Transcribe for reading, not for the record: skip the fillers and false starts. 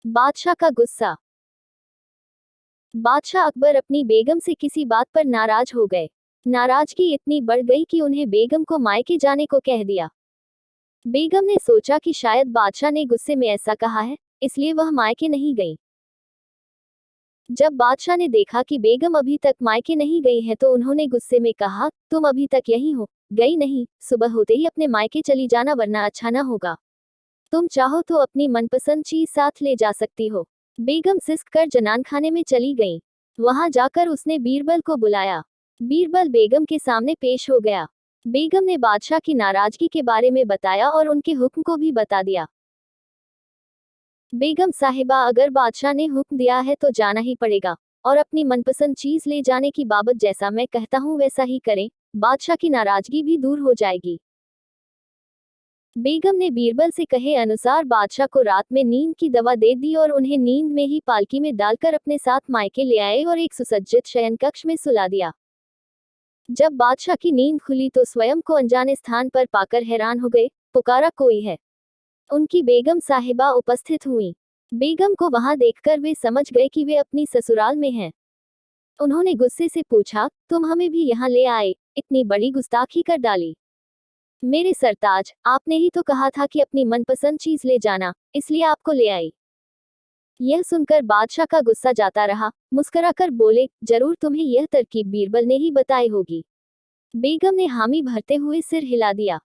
बादशाह का गुस्सा। बादशाह अकबर अपनी बेगम से किसी बात पर नाराज हो गए। नाराजगी इतनी बढ़ गई कि उन्हें बेगम को मायके जाने को कह दिया। बेगम ने सोचा कि शायद बादशाह ने गुस्से में ऐसा कहा है, इसलिए वह मायके नहीं गई। जब बादशाह ने देखा कि बेगम अभी तक मायके नहीं गई है तो उन्होंने गुस्से में कहा, तुम अभी तक यहीं हो, गई नहीं, सुबह होते ही अपने मायके चली जाना वरना अच्छा न होगा। तुम चाहो तो अपनी मनपसंद चीज साथ ले जा सकती हो। बेगम सिसक कर जनानखाने में चली गई। वहां जाकर उसने बीरबल को बुलाया। बीरबल बेगम के सामने पेश हो गया। बेगम ने बादशाह की नाराजगी के बारे में बताया और उनके हुक्म को भी बता दिया। बेगम साहिबा, अगर बादशाह ने हुक्म दिया है तो जाना ही पड़ेगा, और अपनी मनपसंद चीज ले जाने की बाबत जैसा मैं कहता हूँ वैसा ही करें, बादशाह की नाराजगी भी दूर हो जाएगी। बेगम ने बीरबल से कहे अनुसार बादशाह को रात में नींद की दवा दे दी और उन्हें नींद में ही पालकी में डालकर अपने साथ मायके ले आए और एक सुसज्जित शयन कक्ष में सुला दिया। जब बादशाह की नींद खुली तो स्वयं को अनजाने स्थान पर पाकर हैरान हो गए। पुकारा, कोई है? उनकी बेगम साहिबा उपस्थित हुई। बेगम को वहां देखकर वे समझ गए कि वे अपनी ससुराल में हैं। उन्होंने गुस्से से पूछा, तुम हमें भी यहाँ ले आए, इतनी बड़ी गुस्ताखी कर डाली। मेरे सरताज, आपने ही तो कहा था कि अपनी मनपसंद चीज ले जाना, इसलिए आपको ले आई। यह सुनकर बादशाह का गुस्सा जाता रहा। मुस्कुराकर बोले, जरूर तुम्हें यह तरकीब बीरबल ने ही बताई होगी। बेगम ने हामी भरते हुए सिर हिला दिया।